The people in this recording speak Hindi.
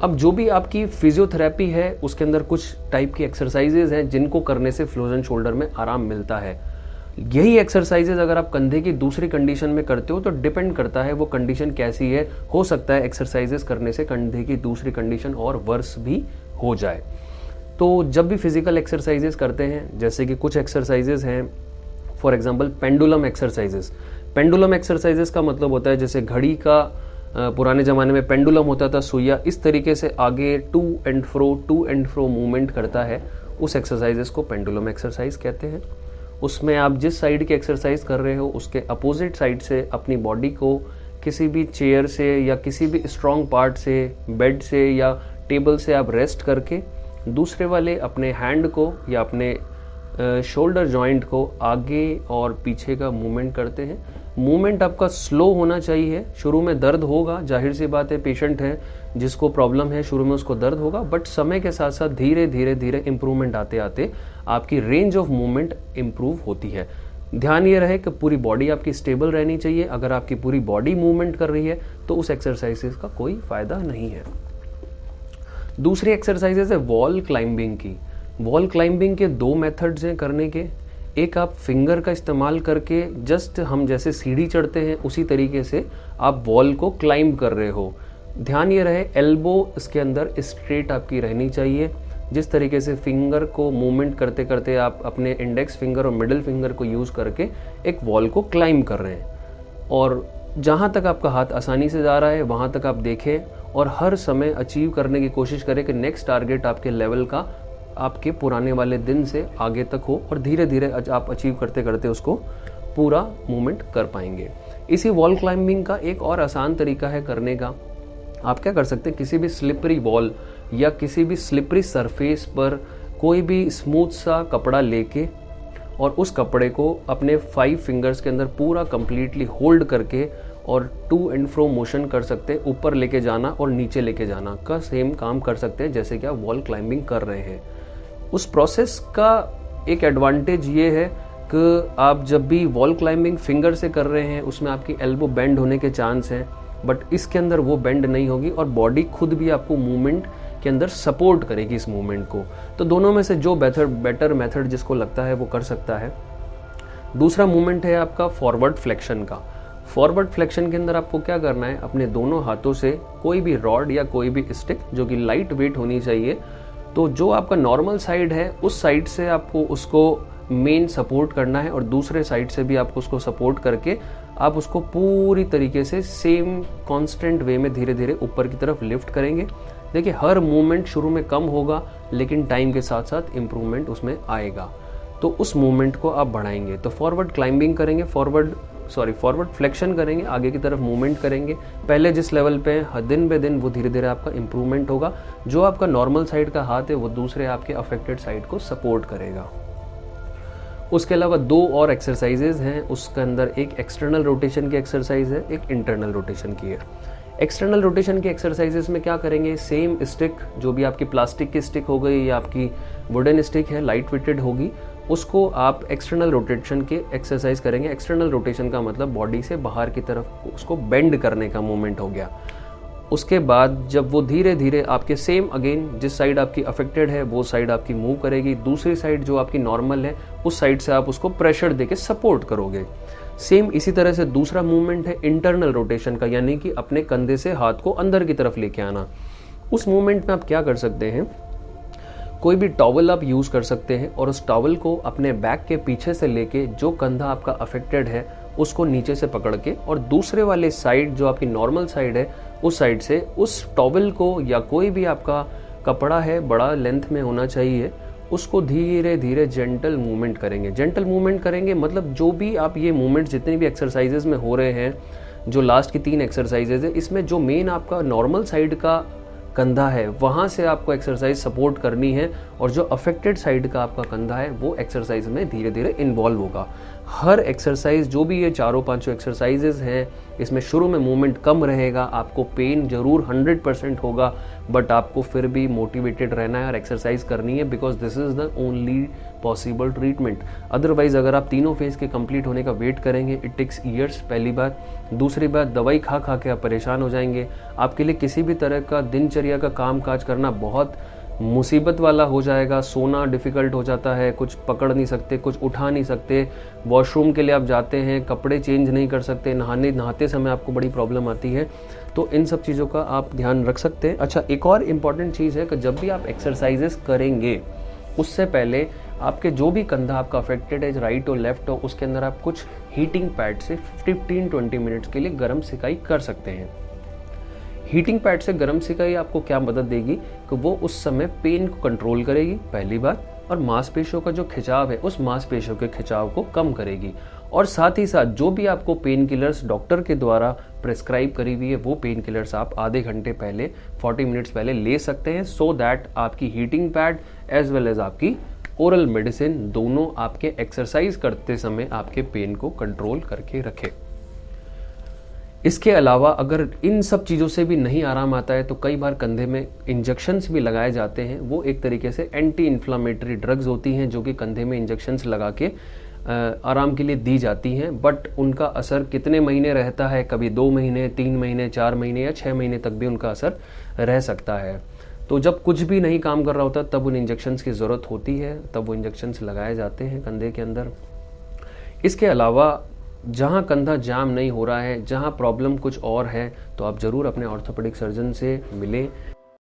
अब जो भी आपकी फिजियोथेरेपी है उसके अंदर कुछ टाइप की एक्सरसाइजेज हैं जिनको करने से फ्रोजन शोल्डर में आराम मिलता है। यही एक्सरसाइजेज अगर आप कंधे की दूसरी कंडीशन में करते हो तो डिपेंड करता है वो कंडीशन कैसी है। हो सकता है एक्सरसाइजेज करने से कंधे की दूसरी कंडीशन और वर्स भी हो जाए। तो जब भी फिजिकल एक्सरसाइजेज करते हैं, जैसे कि कुछ एक्सरसाइजेज हैं, for example pendulum exercises. Pendulum exercises का मतलब होता है जैसे घड़ी का पुराने ज़माने में पेंडुलम होता था, सुइया इस तरीके से आगे टू एंड फ्रो मूवमेंट करता है, उस एक्सरसाइजेस को पेंडुलम एक्सरसाइज कहते हैं। उसमें आप जिस साइड की एक्सरसाइज कर रहे हो उसके अपोजिट साइड से अपनी बॉडी को किसी भी चेयर से या किसी भी स्ट्रॉन्ग पार्ट से, बेड से या टेबल से आप रेस्ट करके दूसरे वाले अपने हैंड को या अपने शोल्डर जॉइंट को आगे और पीछे का मूवमेंट करते हैं। मूवमेंट आपका स्लो होना चाहिए। शुरू में दर्द होगा, जाहिर सी बात है, पेशेंट है जिसको प्रॉब्लम है, शुरू में उसको दर्द होगा, बट समय के साथ साथ धीरे धीरे धीरे इंप्रूवमेंट आते आते आपकी रेंज ऑफ मूवमेंट इंप्रूव होती है। ध्यान ये रहे कि पूरी बॉडी आपकी स्टेबल रहनी चाहिए। अगर आपकी पूरी बॉडी मूवमेंट कर रही है तो उस एक्सरसाइजेस का कोई फायदा नहीं है। दूसरी एक्सरसाइजेस है वॉल क्लाइंबिंग की। वॉल क्लाइंबिंग के दो मेथड्स हैं करने के। एक आप फिंगर का इस्तेमाल करके जस्ट हम जैसे सीढ़ी चढ़ते हैं उसी तरीके से आप वॉल को क्लाइंब कर रहे हो। ध्यान ये रहे एल्बो इसके अंदर स्ट्रेट आपकी रहनी चाहिए। जिस तरीके से फिंगर को मूवमेंट करते करते आप अपने इंडेक्स फिंगर और मिडिल फिंगर को यूज़ करके एक वॉल को क्लाइंब कर रहे हैं, और जहाँ तक आपका हाथ आसानी से जा रहा है वहाँ तक आप देखें और हर समय अचीव करने की कोशिश करें कि नेक्स्ट टारगेट आपके लेवल का आपके पुराने वाले दिन से आगे तक हो, और धीरे धीरे आप अचीव करते करते उसको पूरा मूवमेंट कर पाएंगे। इसी वॉल क्लाइंबिंग का एक और आसान तरीका है करने का। आप क्या कर सकते हैं, किसी भी स्लिपरी वॉल या किसी भी स्लिपरी सरफेस पर कोई भी स्मूथ सा कपड़ा लेके और उस कपड़े को अपने 5 फिंगर्स के अंदर पूरा कंप्लीटली होल्ड करके और टू एंड फ्रो मोशन कर सकते हैं। ऊपर लेके जाना और नीचे लेके जाना का सेम काम कर सकते हैं जैसे कि आप वॉल क्लाइंबिंग कर रहे हैं। उस प्रोसेस का एक एडवांटेज ये है कि आप जब भी वॉल क्लाइंबिंग फिंगर से कर रहे हैं उसमें आपकी एल्बो बेंड होने के चांस हैं, बट इसके अंदर वो बेंड नहीं होगी और बॉडी खुद भी आपको मूवमेंट के अंदर सपोर्ट करेगी इस मूवमेंट को। तो दोनों में से जो बेटर मेथड जिसको लगता है वो कर सकता है। दूसरा मूवमेंट है आपका फॉरवर्ड फ्लेक्शन का। फॉरवर्ड फ्लेक्शन के अंदर आपको क्या करना है, अपने दोनों हाथों से कोई भी रॉड या कोई भी स्टिक जो कि लाइट वेट होनी चाहिए, तो जो आपका नॉर्मल साइड है उस साइड से आपको उसको मेन सपोर्ट करना है और दूसरे साइड से भी आपको उसको सपोर्ट करके आप उसको पूरी तरीके से सेम कांस्टेंट वे में धीरे धीरे ऊपर की तरफ लिफ्ट करेंगे। देखिए हर मूवमेंट शुरू में कम होगा लेकिन टाइम के साथ साथ इम्प्रूवमेंट उसमें आएगा, तो उस मूवमेंट को आप बढ़ाएंगे। तो फॉरवर्ड क्लाइंबिंग करेंगे, फॉरवर्ड फ्लेक्शन करेंगे, आगे की तरफ मूवमेंट करेंगे। पहले जिस लेवल पे दिन बे दिन वो धीरे धीरे आपका इम्प्रूवमेंट होगा। जो आपका नॉर्मल साइड का हाथ है वो दूसरे आपके अफेक्टेड साइड को सपोर्ट करेगा। उसके अलावा 2 और एक्सरसाइजेज हैं उसके अंदर, एक एक्सटर्नल रोटेशन की एक्सरसाइज है, एक इंटरनल रोटेशन की है। एक्सटर्नल रोटेशन की एक्सरसाइजेस में क्या करेंगे, सेम स्टिक जो भी आपकी प्लास्टिक की स्टिक हो गई या आपकी वुडन स्टिक है लाइट वेटेड होगी, उसको आप एक्सटर्नल रोटेशन के एक्सरसाइज करेंगे। एक्सटर्नल रोटेशन का मतलब बॉडी से बाहर की तरफ उसको बेंड करने का मूवमेंट हो गया। उसके बाद जब वो धीरे धीरे आपके सेम अगेन जिस साइड आपकी अफेक्टेड है वो साइड आपकी मूव करेगी, दूसरी साइड जो आपकी नॉर्मल है उस साइड से आप उसको प्रेशर देके सपोर्ट करोगे। सेम इसी तरह से दूसरा मूवमेंट है इंटरनल रोटेशन का, यानी कि अपने कंधे से हाथ को अंदर की तरफ लेके आना। उस मूवमेंट में आप क्या कर सकते हैं, कोई भी टॉवल आप यूज़ कर सकते हैं और उस टॉवल को अपने बैक के पीछे से लेके जो कंधा आपका अफेक्टेड है उसको नीचे से पकड़ के और दूसरे वाले साइड जो आपकी नॉर्मल साइड है उस साइड से उस टॉवल को या कोई भी आपका कपड़ा है बड़ा लेंथ में होना चाहिए, उसको धीरे धीरे जेंटल मूवमेंट करेंगे। जेंटल मूवमेंट करेंगे मतलब जो भी आप ये मूवमेंट जितने भी एक्सरसाइजेज में हो रहे हैं, जो लास्ट की 3 एक्सरसाइजेज है, इसमें जो मेन आपका नॉर्मल साइड का कंधा है वहाँ से आपको एक्सरसाइज सपोर्ट करनी है और जो अफेक्टेड साइड का आपका कंधा है वो एक्सरसाइज में धीरे धीरे इन्वॉल्व होगा। हर एक्सरसाइज, जो भी ये चारों पांचों एक्सरसाइजेज हैं, इसमें शुरू में मूवमेंट कम रहेगा, आपको पेन जरूर 100% होगा, बट आपको फिर भी मोटिवेटेड रहना है और एक्सरसाइज करनी है, because this is the only possible treatment. Otherwise अगर आप तीनों फेज के कंप्लीट होने का वेट करेंगे, इट टेक्स ईयर्स, पहली बात। दूसरी बात, दवाई खा खा के आप परेशान हो जाएंगे, आपके लिए किसी भी तरह का दिनचर्या का काम काज करना बहुत मुसीबत वाला हो जाएगा, सोना डिफ़िकल्ट हो जाता है, कुछ पकड़ नहीं सकते, कुछ उठा नहीं सकते, वॉशरूम के लिए आप जाते हैं, कपड़े चेंज नहीं कर सकते, नहाते समय आपको बड़ी प्रॉब्लम आती है। तो इन सब चीज़ों का आप ध्यान रख सकते हैं। अच्छा, एक और इम्पॉर्टेंट चीज़ है कि जब भी आप एक्सरसाइजेस करेंगे उससे पहले आपके जो भी कंधा आपका अफेक्टेड है, राइट और लेफ्ट हो, उसके अंदर आप कुछ हीटिंग पैड से 15-20 मिनट्स के लिए गर्म सिकाई कर सकते हैं। हीटिंग पैड से गर्म सिकाई आपको क्या मदद देगी कि वो उस समय पेन को कंट्रोल करेगी, पहली बात, और मांसपेशियों का जो खिंचाव है उस मांसपेशियों के खिंचाव को कम करेगी। और साथ ही साथ जो भी आपको पेन किलर्स डॉक्टर के द्वारा प्रेस्क्राइब करी हुई है वो पेन किलर्स आप आधे घंटे पहले, 40 मिनट्स पहले ले सकते हैं, सो दैट आपकी heating pad as well as आपकी ओरल मेडिसिन दोनों आपके एक्सरसाइज करते समय आपके पेन को कंट्रोल करके रखे। इसके अलावा अगर इन सब चीज़ों से भी नहीं आराम आता है तो कई बार कंधे में इंजेक्शंस भी लगाए जाते हैं। वो एक तरीके से एंटी इन्फ्लामेटरी ड्रग्स होती हैं जो कि कंधे में इंजेक्शंस लगा के आराम के लिए दी जाती हैं, बट उनका असर कितने महीने रहता है, कभी 2 महीने, 3 महीने, 4 महीने या 6 महीने तक भी उनका असर रह सकता है। तो जब कुछ भी नहीं काम कर रहा होता तब उन इंजेक्शंस की ज़रूरत होती है, तब वो इंजेक्शंस लगाए जाते हैं कंधे के अंदर। इसके अलावा जहाँ कंधा जाम नहीं हो रहा है, जहाँ प्रॉब्लम कुछ और है, तो आप ज़रूर अपने ऑर्थोपेडिक सर्जन से मिलें,